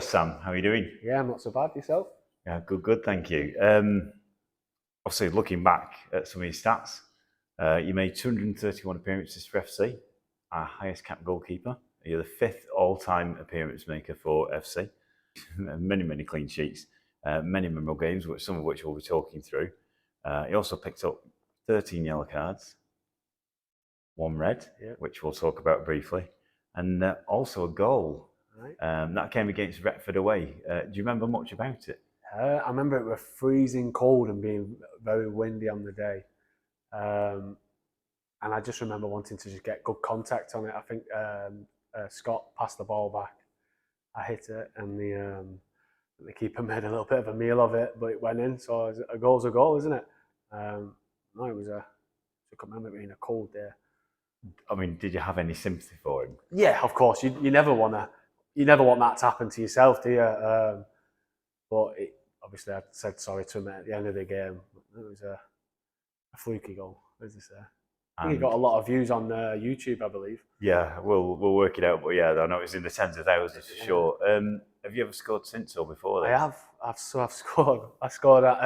Sam. How are you doing? Yeah, I'm not so bad. Yourself? Yeah, good, thank you. Obviously, looking back at some of your stats, you made 231 appearances for FC, our highest capped goalkeeper. You're the 5th all-time appearance maker for FC. many clean sheets, many memorable games, some of which we'll be talking through. He also picked up 13 yellow cards, 1 red, which we'll talk about briefly, and also a goal. Right. That came against Retford away. Do you remember much about it? I remember it was freezing cold and being very windy on the day. And I just remember wanting to just get good contact on it. I think Scott passed the ball back. I hit it, and the keeper made a little bit of a meal of it, but it went in. So a goal's a goal, isn't it? No, it was I can't remember it being a cold day. I mean, did you have any sympathy for him? Yeah, of course. You never want that to happen to yourself, do you? But obviously, I said sorry to him at the end of the game. It was a fluky goal, as they say. I think he got a lot of views on YouTube, I believe. Yeah, we'll work it out. But yeah, I know it's in the tens of thousands for sure. Have you ever scored since or before this? I have. I've scored. I scored at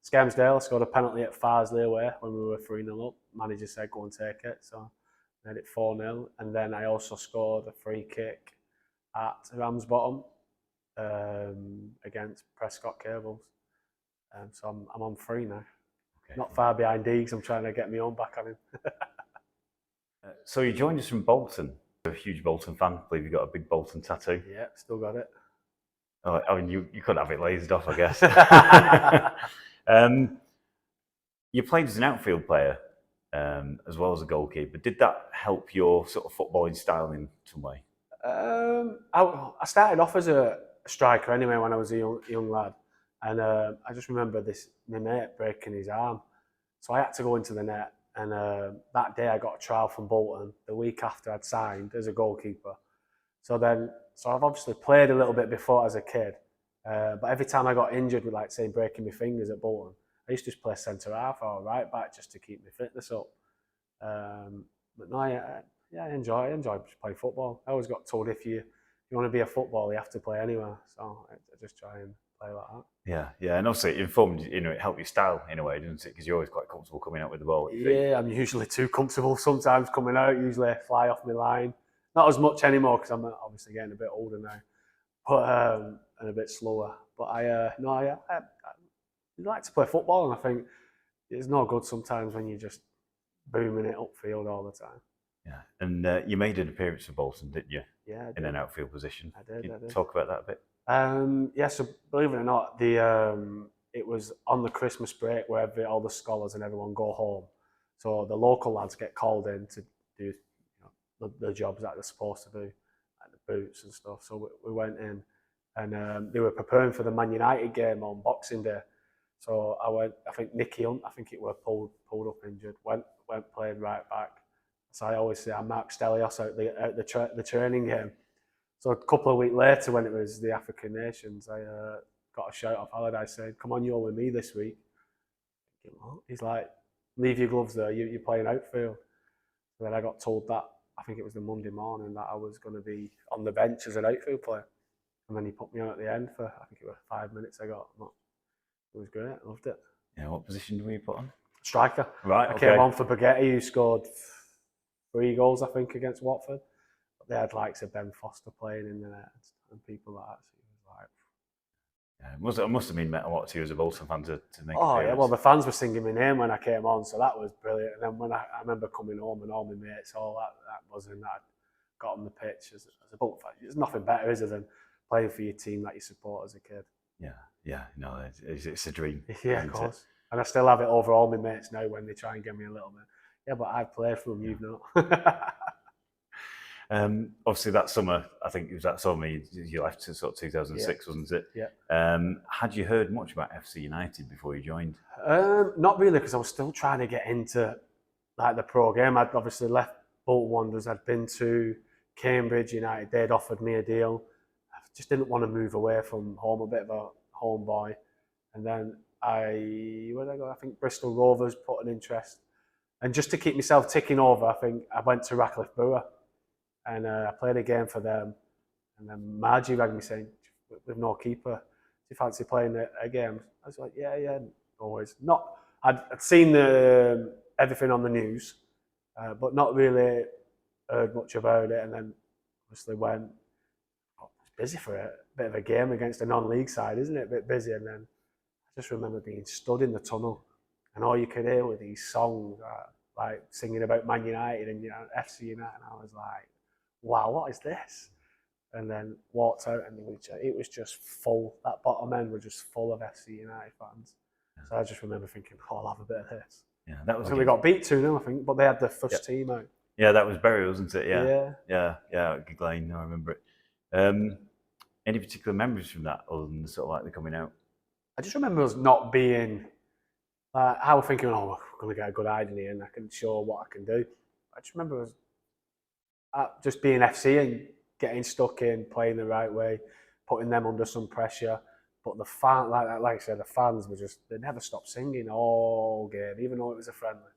Skelmersdale. I scored a penalty at Farsley away when we were 3-0 up. Manager said go and take it, so I made it 4-0. And then I also scored a free kick at Ramsbottom against Prescott Cables. So I'm on 3 now. Okay. Not far behind Deegs. I'm trying to get my own back on him. So you joined us from Bolton. You're a huge Bolton fan. I believe you got a big Bolton tattoo. Yeah, still got it. Oh, I mean, you could have it lazed off, I guess. You played as an outfield player as well as a goalkeeper. Did that help your sort of footballing style in some way? I started off as a striker anyway when I was a young lad, and I just remember my mate breaking his arm, so I had to go into the net. And that day I got a trial from Bolton the week after I'd signed as a goalkeeper. So I've obviously played a little bit before as a kid, but every time I got injured with, like, say, breaking my fingers at Bolton, I used to just play centre half or right back just to keep my fitness up. But no, I enjoy playing football. I always got told if you want to be a footballer, you have to play anywhere. So I just try and play like that. Yeah, and also it informed, it helped your style in a way, doesn't it? Because you're always quite comfortable coming out with the ball. Yeah, I'm usually too comfortable sometimes coming out. Usually I fly off my line. Not as much anymore because I'm obviously getting a bit older now, but and a bit slower. But I like to play football, and I think it's not good sometimes when you're just booming it upfield all the time. Yeah, and you made an appearance for Bolton, didn't you? Yeah, I did. In an outfield position. I did. Can you talk about that a bit? Yeah, so believe it or not, it was on the Christmas break where all the scholars and everyone go home. So the local lads get called in to do the jobs that they're supposed to do, like the boots and stuff. So we went in, and they were preparing for the Man United game on Boxing Day. So I went. I think Nicky Hunt, it was pulled up injured. Went played right back. So I always say I marked Stelios out the training game. So a couple of weeks later, when it was the African Nations, I got a shout off Allardyce saying, "Come on, you're with me this week." He's like, "Leave your gloves there. You're playing outfield." So then I got told that, I think it was the Monday morning, that I was going to be on the bench as an outfield player. And then he put me on at the end for, I think it was 5 minutes I got. It was great. I loved it. Yeah, what position were you put on? Striker. Right, okay. I came on for Baguetti, who scored 3 goals, I think, against Watford. But they had likes of Ben Foster playing in the net and people like that. So it was like... Yeah, it must have meant a lot to you as a Bolton fan to make Oh, appearance. yeah, well, the fans were singing my name when I came on, so that was brilliant. And then when I remember coming home and all my mates, all that buzzing that I'd got on the pitch as a Bolton fan. There's nothing better, is there, than playing for your team that you support as a kid. Yeah, no, it's a dream. Yeah, of course. And I still have it over all my mates now when they try and get me a little bit. Yeah, but I played for them, you've not. Obviously, that summer, I think it was that summer you left in sort of 2006, wasn't it? Yeah. Had you heard much about FC United before you joined? Not really, because I was still trying to get into like the pro game. I'd obviously left Bolton Wanderers. I'd been to Cambridge United. They'd offered me a deal. I just didn't want to move away from home, a bit of a homeboy. And then where did I go? I think Bristol Rovers put an interest. And just to keep myself ticking over, I think I went to Radcliffe Brewer. And I played a game for them. And then Margie rang me saying, with no keeper, do you fancy playing a game? I was like, yeah, always. I'd seen everything on the news, but not really heard much about it. And then obviously went, it's busy for a bit of a game against a non-league side, isn't it? A bit busy. And then I just remember being stood in the tunnel, and all you could hear were these songs, like singing about Man United and FC United. And I was like, wow, what is this? And then walked out, and it was just full. That bottom end was just full of FC United fans. So I just remember thinking, I'll have a bit of this. Yeah, that was. So we got beat 2-0, I think, but they had the first team out. Yeah, that was Bury, wasn't it? Yeah. Good Lane, I remember it. Any particular memories from that, other than sort of like the coming out? I just remember us not being. I was thinking, we're going to get a good hiding here, and I can show what I can do. I just remember us just being FC and getting stuck in, playing the right way, putting them under some pressure. But the fan, like I said, the fans were they never stopped singing all game, even though it was a friendly,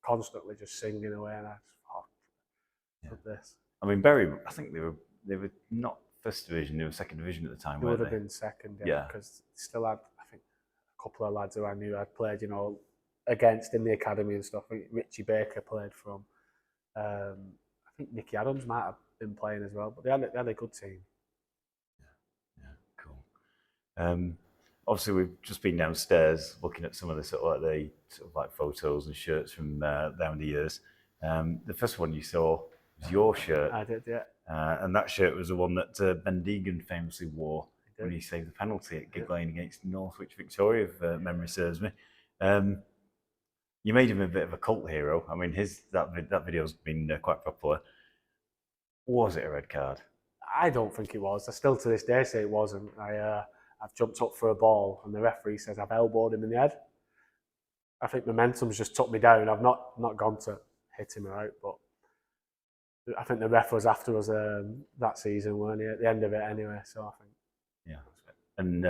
constantly just singing away. And I just this. I mean, Bury, I think they were not first division, they were second division at the time, They weren't would have they? been second, because still had, I think, a couple of lads who I knew I'd played, against in the academy and stuff. I think Richie Baker played from. I think Nicky Adams might have been playing as well, but they had a good team. Yeah, cool. Obviously, we've just been downstairs looking at some of the sort of like photos and shirts from down the years. The first one you saw was your shirt. I did, yeah. And that shirt was the one that Ben Deegan famously wore when he saved the penalty at Gig Lane against Northwich Victoria, if memory serves me. You made him a bit of a cult hero. I mean, that video's been quite popular. Was it a red card? I don't think it was. I still to this day say it wasn't. I've jumped up for a ball and the referee says I've elbowed him in the head. I think momentum's just took me down. I've not gone to hit him out, but I think the ref was after us that season, weren't he? At the end of it anyway, so I think. Yeah. And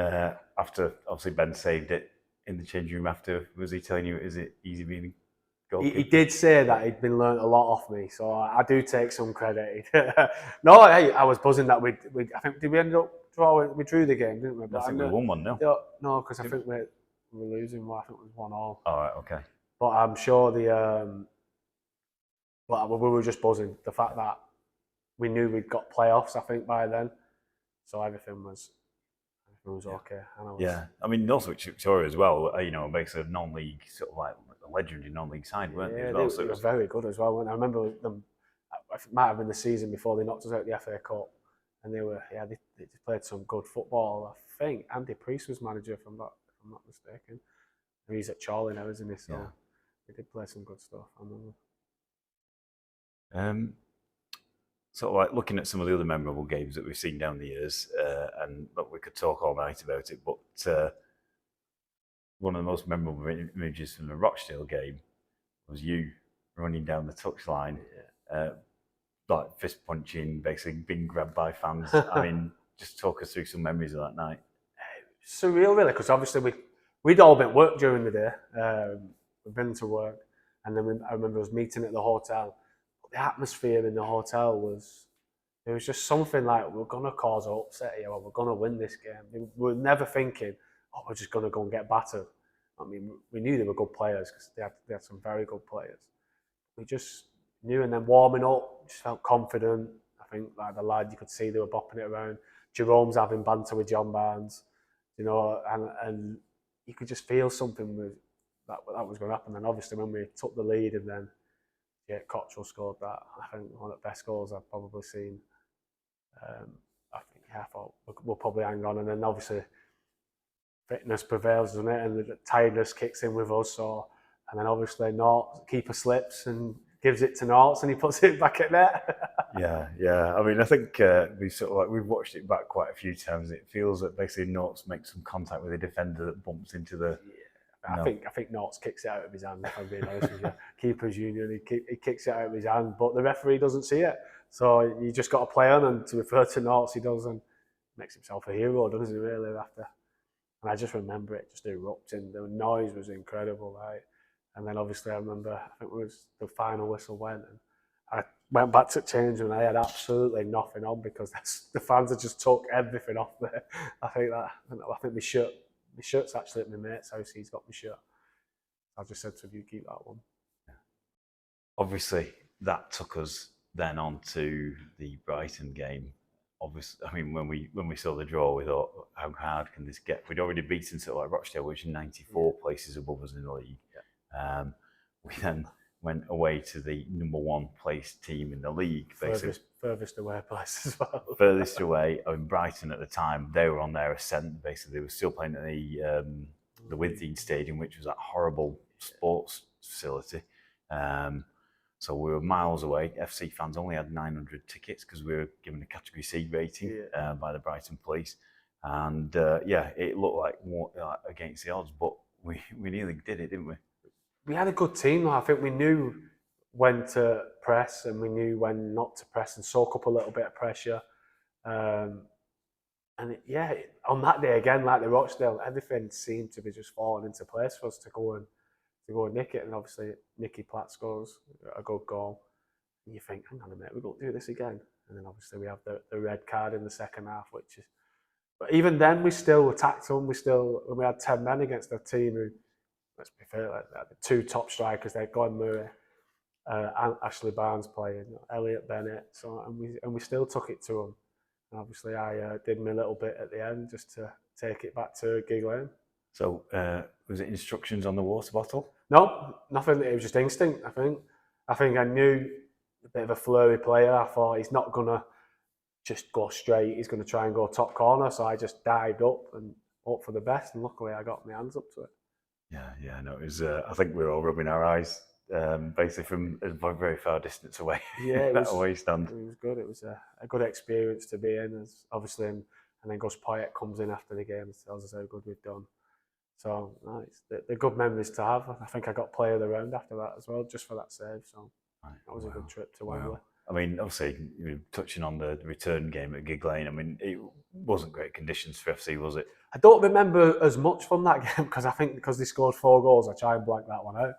after, obviously, Ben saved it in the changing room after, was he telling you, is it easy being goalkeeper? He did say that he'd been learnt a lot off me, so I do take some credit. No, I was buzzing that we I think, did we end up drawing? We drew the game, didn't we? I think we won 1-0. No, because I think we were losing. I think it was 1-1. All right, okay. But I'm sure we were just buzzing. The fact that we knew we'd got playoffs, I think, by then, so everything was okay. I mean, Northwich Victoria as well. Basically a non-league sort of like a legendary non-league side, weren't they? As well? They were very good as well. I remember them. It might have been the season before they knocked us out of the FA Cup, and they played some good football. I think Andy Priest was manager, if I'm not mistaken. He's at Chorley now, isn't he? So they did play some good stuff. I remember. Sort of like looking at some of the other memorable games that we've seen down the years, and look, we could talk all night about it, but one of the most memorable images from the Rochdale game was you running down the touchline, like fist punching, basically being grabbed by fans. I mean, just talk us through some memories of that night. Surreal, really, because obviously we'd all been at work during the day. We'd been to work, and then I remember us meeting at the hotel. The atmosphere in the hotel was just something like, we're going to cause an upset here, or we're going to win this game. We were never thinking, we're just going to go and get battered. I mean, we knew they were good players because they had some very good players. We just knew, and then warming up, just felt confident. I think like the lad, you could see they were bopping it around. Jerome's having banter with John Barnes, and you could just feel something that was going to happen. And obviously when we took the lead and then Cottrell scored that. I think one of the best goals I've probably seen. I thought we'll probably hang on, and then obviously fitness prevails, doesn't it? And the tiredness kicks in with us. So, and then obviously keeper slips and gives it to Norts, and he puts it back at net. Yeah. I mean, I think we've watched it back quite a few times. It feels that basically Norts makes some contact with the defender that bumps into the. I think Norts kicks it out of his hand, if I'm being honest with you. Keepers Union, he kicks it out of his hand, but the referee doesn't see it. So you just got to play on, and to refer to Norts, he does, and makes himself a hero, doesn't he, really, after. And I just remember it just erupting. The noise was incredible, right? And then obviously I remember, I think it was the final whistle went, and went back to change room and I had absolutely nothing on because the fans had just took everything off me. I think my shirt's actually at my mate's house. He's got my shirt. I just said to him, "You keep that one." Obviously, that took us then on to the Brighton game. Obviously, I mean, when we saw the draw, we thought, how hard can this get? We'd already beaten sort of like Rochdale, which is 94 places above us in the league. Yeah. We then went away to the number one placed team in the league, basically. Furthest away place as well. Furthest away. I mean, Brighton at the time, they were on their ascent. Basically, they were still playing at the Withdean Stadium, which was that horrible sports facility. So we were miles away. FC fans only had 900 tickets because we were given a Category C rating by the Brighton police. And it looked like more against the odds, but we nearly did it, didn't we? We had a good team, though. I think we knew when to press and we knew when not to press and soak up a little bit of pressure. On that day again, like the Rochdale, everything seemed to be just falling into place for us to go and nick it. And obviously, Nicky Platt scores a good goal. And you think, hang on a minute, we're going to do this again. And then obviously we have the red card in the second half, which is. But even then, we still attacked them. We had 10 men against a team who, let's be fair, like the two top strikers there, Glenn Murray, and Ashley Barnes playing, Elliot Bennett. So and we still took it to them. And obviously, I did my little bit at the end just to take it back to Gig Lane. So was it instructions on the water bottle? No, nothing. It was just instinct. I think I knew a bit of a flurry player. I thought he's not gonna just go straight. He's gonna try and go top corner. So I just dived up and hoped for the best. And luckily, I got my hands up to it. Yeah, no, it was. I think we were all rubbing our eyes, basically from a very far distance away. Yeah, that away stand. It was good. It was a good experience to be in. Obviously, and then Gus Poyet comes in after the game and tells us how good we've done. So they're good memories to have. I think I got player of the round after that as well, just for that save. So that was a good trip to Wembley. I mean, obviously, touching on the return game at Gig Lane, I mean, it wasn't great conditions for FC, was it? I don't remember as much from that game because I think because they scored 4 goals, I try and blank that one out.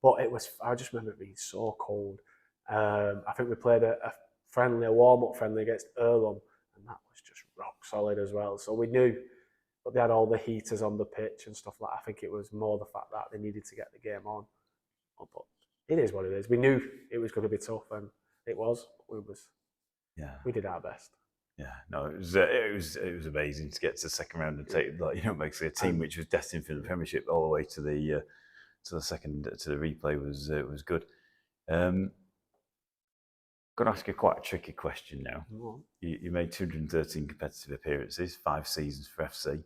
But I just remember it being so cold. I think we played a warm-up friendly against Earlham, and that was just rock solid as well. So we knew, but they had all the heaters on the pitch and stuff like that. I think it was more the fact that they needed to get the game on. But it is what it is. We knew it was going to be tough, and it was. We did our best. Yeah, no, it was amazing to get to the second round and take basically a team which was destined for the Premiership all the way to the replay was good. Going to ask you quite a tricky question now. Mm-hmm. You made 213 competitive appearances, 5 seasons for FC.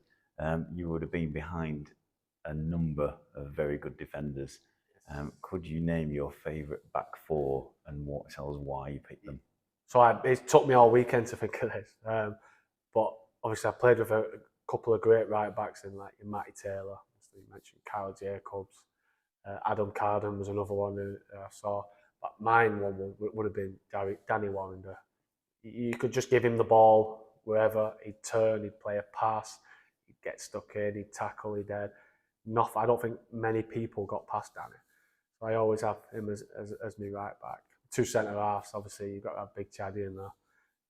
You would have been behind a number of very good defenders. Could you name your favourite back 4 and tell us why you picked them? So it took me all weekend to think of this. But obviously I played with a couple of great right backs in like Matty Taylor, you mentioned Kyle Jacobs, Adam Carden was another one who I saw. But mine one would have been Danny Warrender. You could just give him the ball wherever, he'd turn, he'd play a pass, he'd get stuck in, he'd tackle, he'd head. I don't think many people got past Danny. So I always have him as my right back. 2 centre-halves, obviously, you've got to have Big Chaddy in there.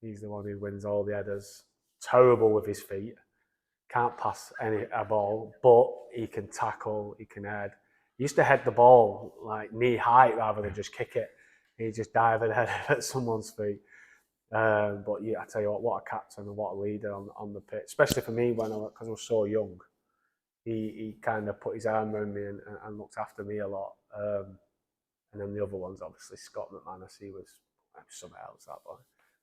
He's the one who wins all the headers. Terrible with his feet. Can't pass a ball, but he can tackle, he can head. He used to head the ball like knee height rather than just kick it. He'd just dive and head at someone's feet. But yeah, I tell you what a captain and what a leader on the pitch. Especially for me because I was so young. He kind of put his arm around me and looked after me a lot. And then the other ones, obviously, Scott McManus, he was something else, that boy.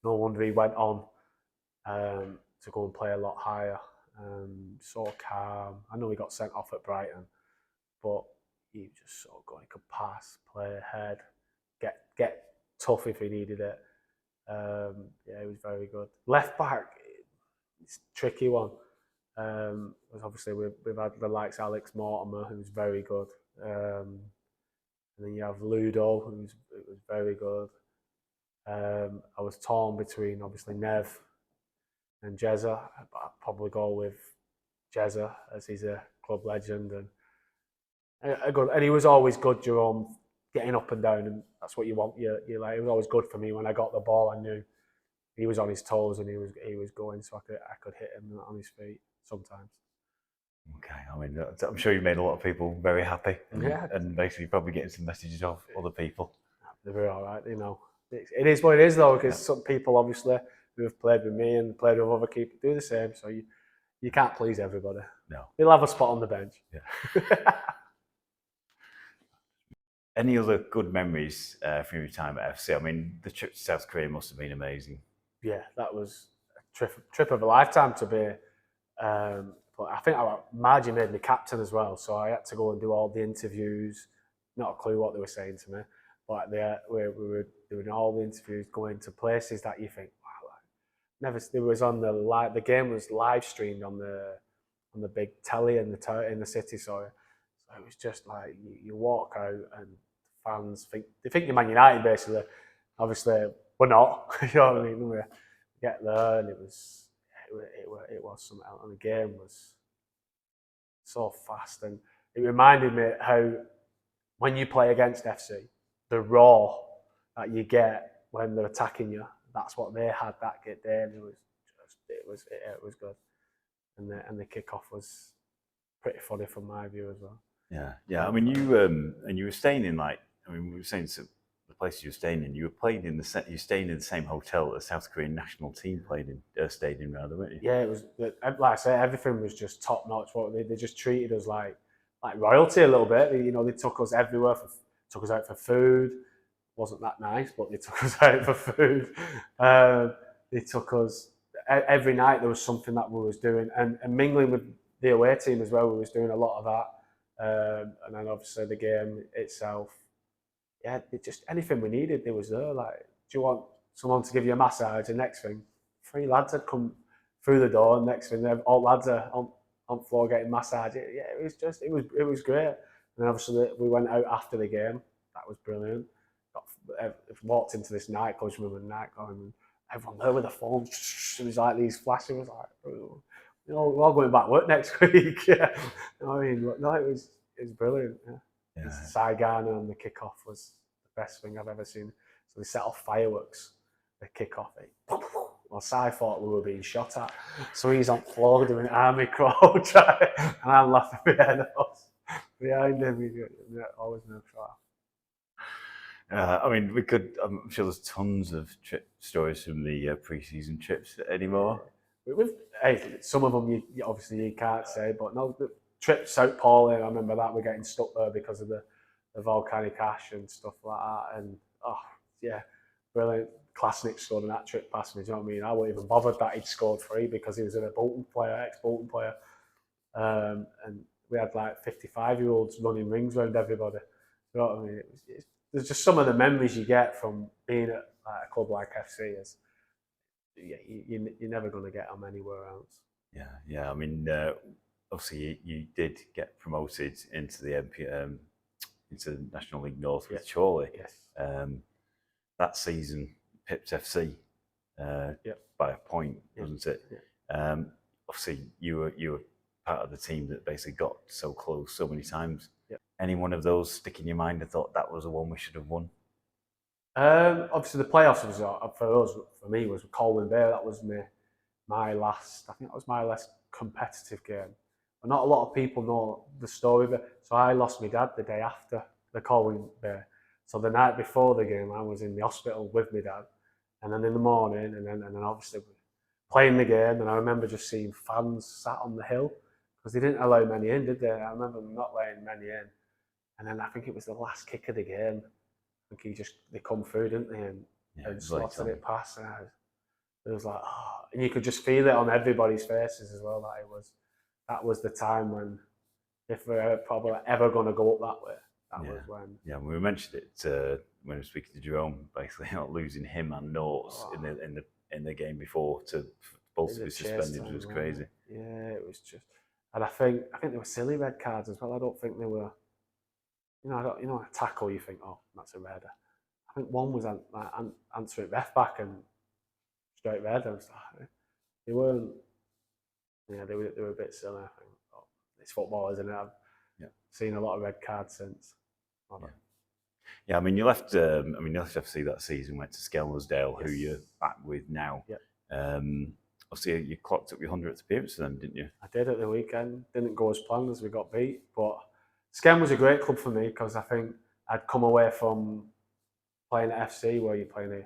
No wonder he went on to go and play a lot higher. So calm. I know he got sent off at Brighton, but he was just so good. He could pass, play ahead, get tough if he needed it. He was very good. Left back, it's a tricky one. Obviously, we've had the likes of Alex Mortimer, who's very good. And then you have Ludo, who was very good. I was torn between, obviously, Nev and Jezza. I'd probably go with Jezza, as he's a club legend. And he was always good, Jerome, getting up and down, and that's what you want. You like. It was always good for me when I got the ball. I knew he was on his toes and he was going, so I could hit him on his feet sometimes. Okay, I mean, I'm sure you made a lot of people very happy, Yeah. and basically probably getting some messages of other people. They were all right, you know. It is what it is, though, because some people obviously who have played with me and played with other keepers do the same. So you can't please everybody. No. They'll have a spot on the bench. Yeah. Any other good memories from your time at FC? I mean, the trip to South Korea must have been amazing. Yeah, that was a trip of a lifetime to be. But I think Margie made me captain as well, so I had to go and do all the interviews. Not a clue what they were saying to me, but we were doing all the interviews, going to places that you think, wow, never. It was on the game was live streamed on the big telly in the city, so it was just like you walk out and fans they think you're Man United basically. Obviously, we're not. You know what I mean? We get there and it was something else, and the game was so fast, and it reminded me how when you play against FC, the raw that you get when they're attacking you, that's what they had that day, and it was good, and the kickoff was pretty funny from my view as well. Yeah. I mean, you were staying in we were saying the place you were staying in. You were playing in you staying in the same hotel that the South Korean national team stayed in, rather, weren't you? Yeah, it was like I say, everything was just top notch. They just treated us like royalty a little bit. They took us everywhere. Took us out for food. Wasn't that nice, but they took us out for food. They took us every night. There was something that we was doing, and mingling with the away team as well. We was doing a lot of that, and then obviously the game itself. Yeah, just anything we needed, they was there. Like, do you want someone to give you a massage? And next thing, 3 lads had come through the door, and next thing, all lads are on floor getting massage. It was great. And then obviously we went out after the game. That was brilliant. Walked into this nightclub, remember the nightclub, and everyone there with their phones. It was like these flashes. It was like, we're all going back to work next week. Yeah, I mean, no, it was brilliant. Yeah. Yeah. Saigon on the kickoff was the best thing I've ever seen. So they set off fireworks. The kickoff. Well, Sai thought we were being shot at, so he's on floor doing army crawl, and I'm laughing behind him. He's always no trial. I mean, I'm sure there's tons of stories from the pre-season trips anymore. Some of them you can't say, but no, the trip South Pauling, I remember that we're getting stuck there because of the volcanic ash and stuff like that. And brilliant. Klasnic scored an hat-trick past me. Do you know what I mean? I wasn't even bothered that he'd scored 3 because he was a Bolton player, ex-Bolton player, and we had like 55-year-olds running rings around everybody. You know what I mean? There's just some of the memories you get from being at a club like FC. You're never going to get them anywhere else. Yeah. I mean, obviously you did get promoted into the into National League North with Chorley. Yes. That season pipped FC by a point, wasn't it? Yeah. Obviously you were part of the team that basically got so close so many times. Yep. Any one of those stick in your mind and thought that was the one we should have won? Obviously the playoffs was for me was with Colwyn Bay. That was my last. I think that was my last competitive game. But not a lot of people know the story of it. So I lost my dad the day after the Colwyn Bay. So the night before the game, I was in the hospital with my dad, and then in the morning, and then obviously playing the game. And I remember just seeing fans sat on the hill because they didn't allow many in, did they? I remember them not letting many in. And then I think it was the last kick of the game. I think they come through, didn't they? And slotted it past. And it was like, oh, and you could just feel it on everybody's faces as well. That was the time when, if we're probably ever going to go up that way, was when. Yeah, we mentioned it when we were speaking to Jerome, basically not losing him and Notes in the game before to both to be suspended was crazy. Yeah, it was just, and I think there were silly red cards as well. I don't think they were. A tackle, you think, oh, that's a red. I think one was answering ref back and straight red. I was like, they weren't. Yeah, they were a bit silly. I think it's football, isn't it? I've seen a lot of red cards since. Yeah, I mean, you left. You left FC that season. Went to Skelmersdale, who Yes. you're back with now. Yep. Obviously, you clocked up your 100th appearance for them, didn't you? I did at the weekend. Didn't go as planned as we got beat, but Skem was a great club for me because I think I'd come away from playing at FC where you're playing,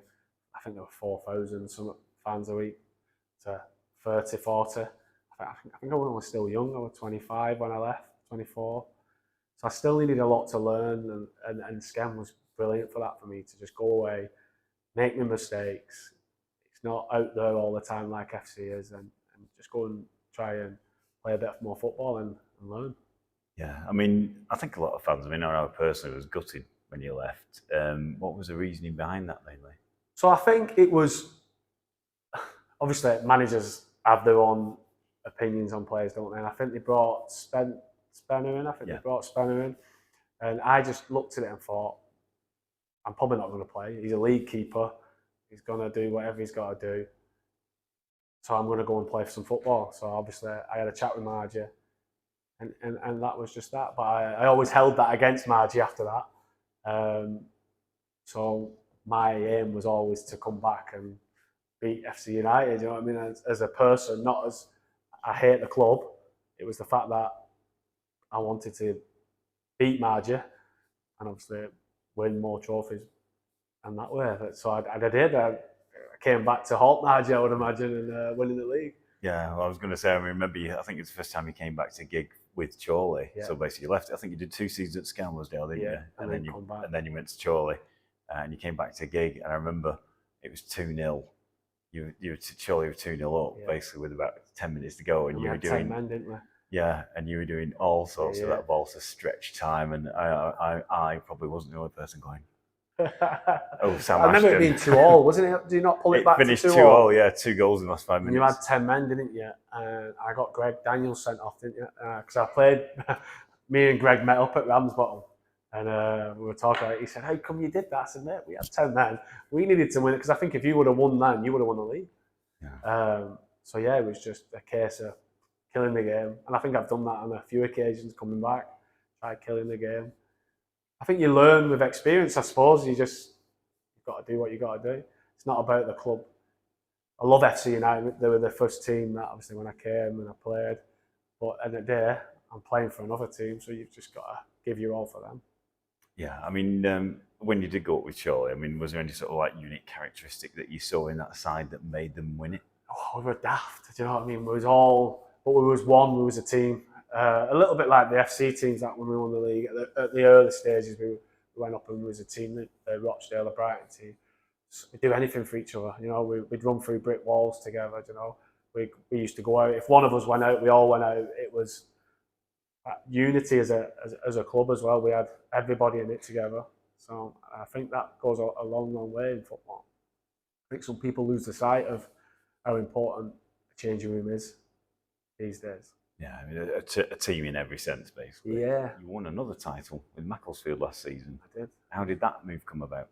I think there were 4,000 some fans a week to 30, 40. I think I was still young. I was 25 when I left, 24. So I still needed a lot to learn, and Skem was brilliant for that for me to just go away, make my mistakes. It's not out there all the time like FC is, and just go and try and play a bit more football and learn. Yeah, I mean, I think a lot of fans. I mean, I know personally was gutted when you left. What was the reasoning behind that mainly? So I think it was obviously managers have their own opinions on players, don't they? And I think they brought Spenner in. I think they brought Spenner in, and I just looked at it and thought, I'm probably not going to play. He's a league keeper. He's going to do whatever he's got to do. So I'm going to go and play for some football. So obviously I had a chat with Margie, and that was just that. But I always held that against Margie after that. So my aim was always to come back and beat FC United. You know what I mean? As a person, not as I hate the club. It was the fact that I wanted to beat Margie and obviously win more trophies and that way. So I did. I came back to halt Margie, I would imagine, and winning the league. Yeah, well, I was going to say, I remember I think it's the first time you came back to gig with Chorley. Yeah. So basically you left, I think you did 2 seasons at Skelmersdale, didn't you? And then you went to Chorley and you came back to gig. And I remember it was 2-0. You were Chorley were 2-0 up, basically with about 10 minutes to go. And you were doing 10 men, didn't we? Yeah, and you were doing all sorts of that ball to stretch time. And I probably wasn't the only person going, oh, Sam I remember Ashton. it being 2-2, wasn't it? Did you not pull it back to 2-2? Finished 2-2, yeah, 2 goals in the last 5 minutes. And you had 10 men, didn't you? And I got Greg Daniels sent off, didn't you? Because I played, me and Greg met up at Ramsbottom, and we were talking about it. He said, how come you did that? I said, mate, we had 10 men. We needed to win it, because I think if you would have won then, you would have won the league. Yeah. So yeah, it was just a case of killing the game. And I think I've done that on a few occasions coming back, try killing the game. I think you learn with experience, I suppose. You've got to do what you got to do. It's not about the club. I love FC United. They were the first team that obviously when I came and I played. But at the day, I'm playing for another team, so you've just got to give your all for them. Yeah, I mean, when you did go up with Chorley, I mean, was there any sort of like unique characteristic that you saw in that side that made them win it? Oh, we were daft. Do you know what I mean? We was one. We was a team. A little bit like the FC teams that when we won the league at the early stages, we went up and we was a team, the Rochdale, the Brighton team. We'd do anything for each other. You know, we'd run through brick walls together. You know, we used to go out. If one of us went out, we all went out. It was unity as a club as well. We had everybody in it together. So I think that goes a long, long way in football. I think some people lose the sight of how important a changing room is these days. Yeah, I mean, a team in every sense, basically. Yeah. You won another title with Macclesfield last season. I did. How did that move come about?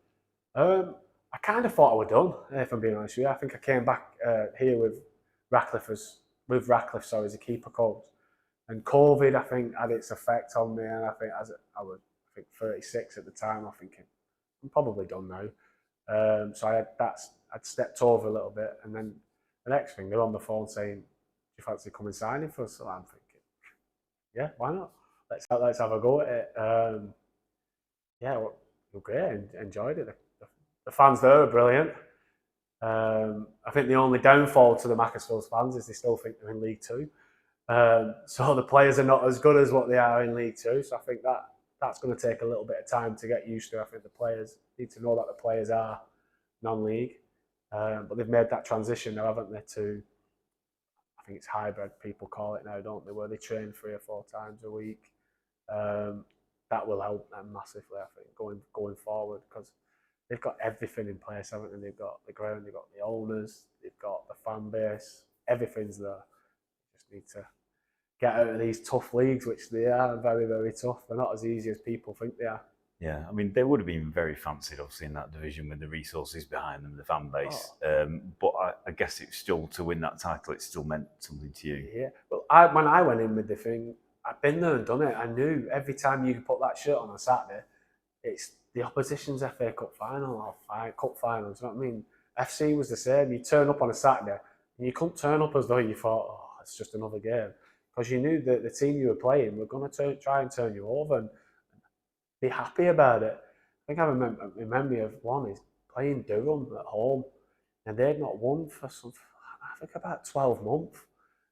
I kind of thought I were done, if I'm being honest with you. I think I came back here with Ratcliffe as a keeper coach. And COVID, I think, had its effect on me. And I think I was 36 at the time, I'm thinking, I'm probably done now. So I'd stepped over a little bit. And then the next thing, they're on the phone saying, do you fancy coming signing for us? So I'm thinking, yeah, why not? Let's have a go at it. Yeah, well, great. Enjoyed it. The fans there are brilliant. I think the only downfall to the Macclesfield fans is they still think they're in League Two. So the players are not as good as what they are in League Two. So I think that's going to take a little bit of time to get used to. I think the players need to know that the players are non-league. But they've made that transition now, haven't they, to, I think it's hybrid, people call it now, don't they, where they train 3 or 4 times a week. That will help them massively, I think, going forward, because they've got everything in place, haven't they? They've got the ground, they've got the owners, they've got the fan base, everything's there. Just need to get out of these tough leagues, which they are very, very tough. They're not as easy as people think they are. Yeah, I mean, they would have been very fancied, obviously, in that division with the resources behind them, the fan base. But I guess it's still, to win that title, it still meant something to you. Yeah, well, when I went in with the thing, I've been there and done it. I knew every time you put that shirt on Saturday, the opposition's FA Cup final or cup finals. You know what I mean? FC was the same. You turn up on a Saturday and you couldn't turn up as though you thought, oh, it's just another game, because you knew that the team you were playing were going to try and turn you over and be happy about it. I think I remember of one is playing Durham at home, and they'd not won for I think about 12 months.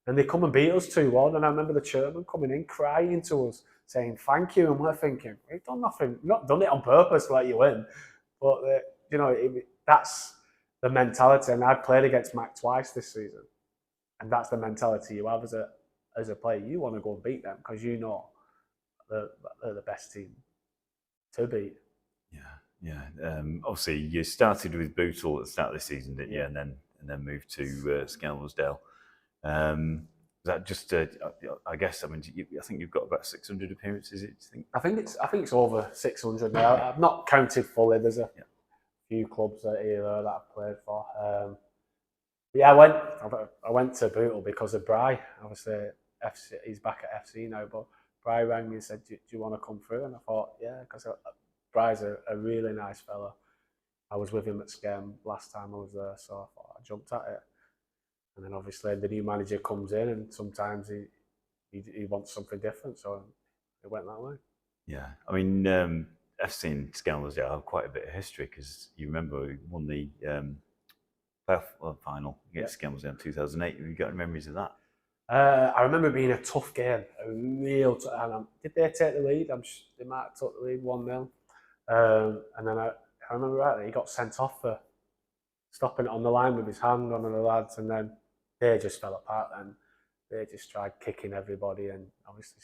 And they come and beat us 2-1. And I remember the chairman coming in crying to us, saying thank you. And we're thinking, we've done nothing, not done it on purpose to let you win. But, that's the mentality. And I've played against Mac twice this season. And that's the mentality you have as a player. You want to go and beat them because you know they're the best team to beat. Yeah. Obviously, you started with Bootle at the start of the season, didn't you? And then moved to Skelmersdale. Is that just? I guess. I mean, I think you've got about 600 appearances. I think it's over 600 now. I've not counted fully. There's a few clubs here that I've played for. I went to Bootle because of Bry. Obviously, he's back at FC now, but Bry rang me and said, do you want to come through? And I thought, yeah, because Bry's a really nice fella. I was with him at Skem last time I was there, so I thought I jumped at it. And then obviously the new manager comes in, and sometimes he wants something different, so it went that way. Yeah, I mean, FC and Skelmersdale have quite a bit of history, because you remember we won the playoff final against Skelmersdale in 2008. Have you got any memories of that? I remember it being a tough game, a real. Did they take the lead? They might have took the lead 1-0, and then I remember rightly, he got sent off for stopping it on the line with his hand, one of the lads, and then they just fell apart. And they just tried kicking everybody, and obviously,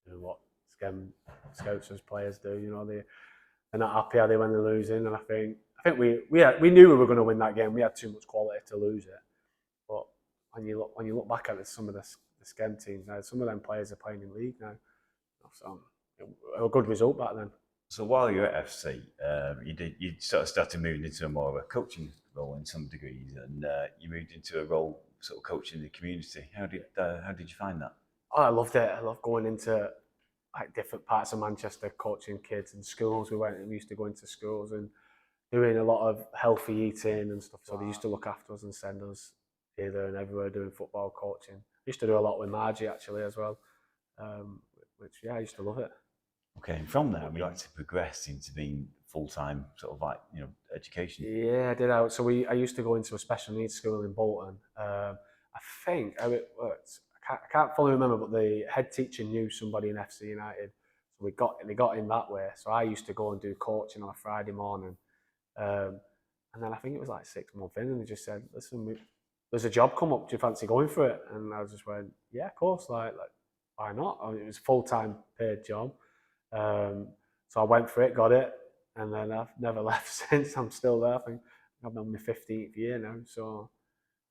what Scouts as players do, they're not happy how they when they're losing. And I think we knew we were going to win that game. We had too much quality to lose it. But when you look back at some of the Skem teams now, some of them players are playing in league now. So a good result back then. So while you were at FC, you sort of started moving into a more of a coaching role in some degrees, and you moved into a role sort of coaching the community. How did you find that? Oh, I loved it. I loved going into different parts of Manchester, coaching kids in schools. We used to go into schools and doing a lot of healthy eating and stuff. So they used to look after us and send us here, there, and everywhere doing football coaching. I used to do a lot with Margie actually as well, which I used to love it. Okay, and from there, we actually progressed into being full-time, sort of education. Yeah, I did. I used to go into a special needs school in Bolton. I think I can't fully remember, but the head teacher knew somebody in FC United, so they got in that way. So I used to go and do coaching on a Friday morning, and then I think it was like 6 months in, and they just said, "Listen, there's a job come up. Do you fancy going for it?" And I just went, "Yeah, of course. Like why not?" I mean, it was a full-time paid job. So I went for it, got it, and then I've never left since. I'm still there. I think I'm on my 15th year now, so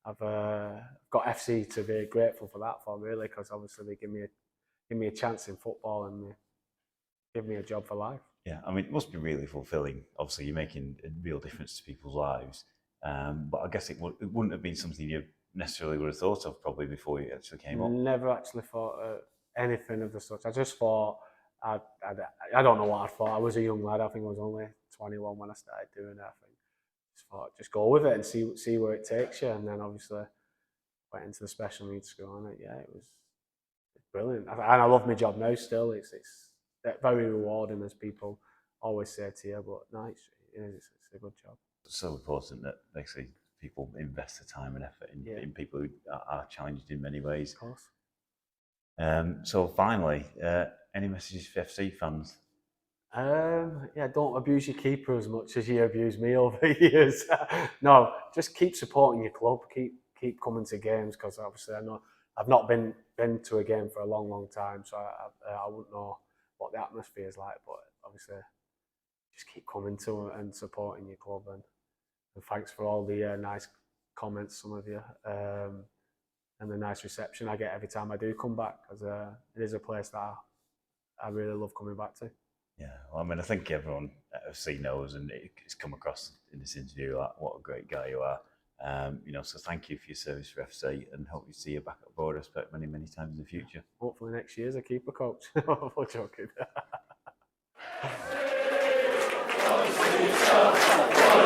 I've got FC to be grateful for that for, really, because obviously they give me a chance in football and give me a job for life. Yeah, I mean, it must be really fulfilling. Obviously, you're making a real difference to people's lives, but I guess it wouldn't have been something you necessarily would have thought of probably before you actually came up. Never actually thought anything of the sort. I just thought. I don't know what I thought. I was a young lad. I think I was only 21 when I started doing it. I think just thought, just go with it and see where it takes you. And then obviously went into the special needs school, and it was brilliant. And I love my job now. Still, it's very rewarding, as people always say to you. But no, it's a good job. It's so important that basically people invest the time and effort in people who are challenged in many ways. Of course. So finally, any messages for FC fans? Don't abuse your keeper as much as you abuse me over the years. No, just keep supporting your club. Keep coming to games, because obviously I know I've not been to a game for a long time, so I wouldn't know what the atmosphere is like. But obviously, just keep coming to and supporting your club, and thanks for all the nice comments, some of you. And the nice reception I get every time I do come back, because it is a place that I really love coming back to. Yeah, well, I mean, I think everyone at FC knows, and it's come across in this interview, what a great guy you are. So thank you for your service for FC, and hope you see you back at Border Spec many times in the future. Hopefully next year as a keeper coach. I'm joking. future.